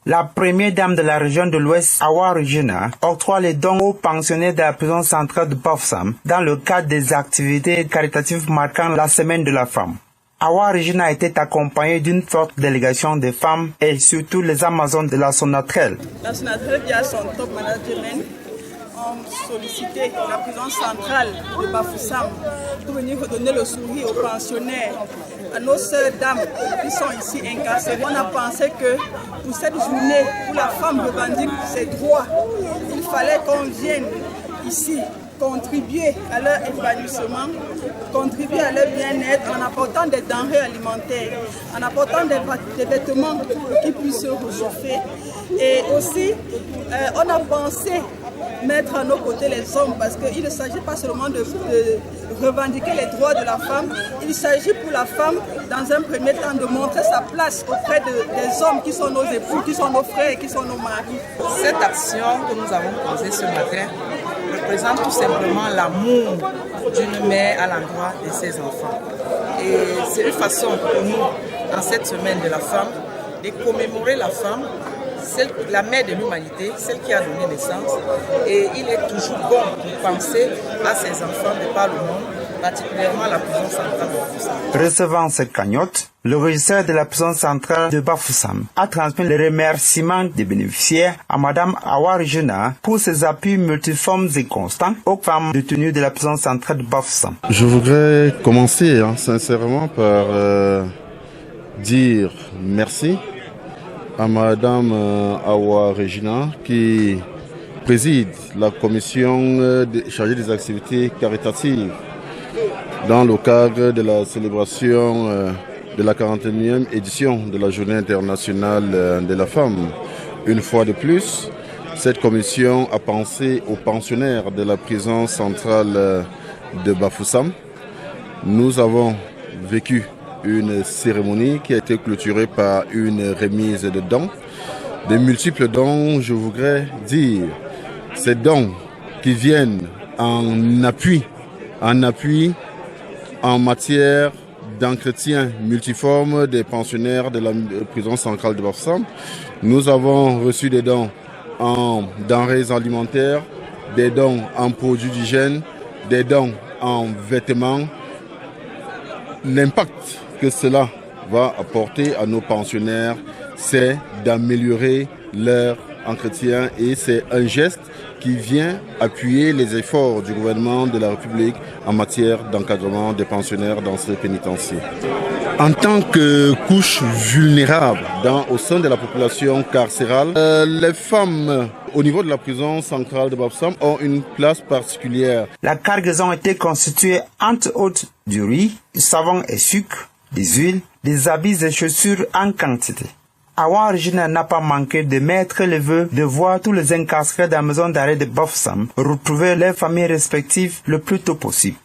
La première dame de la région de l'Ouest, Awa Regina, octroie les dons aux pensionnaires de la prison centrale de Bafoussam dans le cadre des activités caritatives marquant la semaine de la femme. Awa Regina était accompagnée d'une forte délégation de femmes et surtout les Amazones de la Sonatrel. La Sonatrel via son top management ont sollicité la prison centrale de Bafoussam pour venir redonner le sourire aux pensionnaires, à nos sœurs dames qui sont ici incarcérées. On a pensé que pour cette journée où la femme revendique ses droits, il fallait qu'on vienne ici contribuer à leur épanouissement, contribuer à leur bien-être en apportant des denrées alimentaires, en apportant des vêtements qui puissent se réchauffer. Et aussi, on a pensé mettre à nos côtés les hommes parce qu'il ne s'agit pas seulement de revendiquer les droits de la femme, il s'agit pour la femme, dans un premier temps, de montrer sa place auprès des hommes qui sont nos époux, qui sont nos frères, qui sont nos maris. Cette action que nous avons posée ce matin représente tout simplement l'amour d'une mère à l'endroit de ses enfants. Et c'est une façon pour nous, dans cette semaine de la femme, de commémorer la femme, la mère de l'humanité, celle qui a donné naissance. Et il est toujours bon de penser à ses enfants de par le monde, particulièrement la prison centrale de Bafoussam. Recevant cette cagnotte, le régisseur de la prison centrale de Bafoussam a transmis les remerciements des bénéficiaires à Madame Awa Regina pour ses appuis multiformes et constants aux femmes détenues de la prison centrale de Bafoussam. Je voudrais commencer sincèrement par dire merci à Madame Awa Regina qui préside la commission chargée des activités caritatives dans le cadre de la célébration de la 41e édition de la Journée internationale de la femme. Une fois de plus, cette commission a pensé aux pensionnaires de la prison centrale de Bafoussam. Nous avons vécu une cérémonie qui a été clôturée par une remise de dons. De multiples dons, je voudrais dire, ces dons qui viennent en appui en matière d'entretien multiforme des pensionnaires de la prison centrale de Bafoussam. Nous avons reçu des dons en denrées alimentaires, des dons en produits d'hygiène, des dons en vêtements. L'impact que cela va apporter à nos pensionnaires, c'est d'améliorer leur entretien et c'est un geste qui vient appuyer les efforts du gouvernement de la République en matière d'encadrement des pensionnaires dans ces pénitenciers. En tant que couche vulnérable au sein de la population carcérale, les femmes au niveau de la prison centrale de Bafoussam ont une place particulière. La cargaison était constituée entre autres du riz, du savon et sucre, des huiles, des habits et chaussures en quantité. Awa Regina n'a pas manqué de mettre le vœu de voir tous les incarcérés de la maison d'arrêt de Bafoussam retrouver leurs familles respectives le plus tôt possible.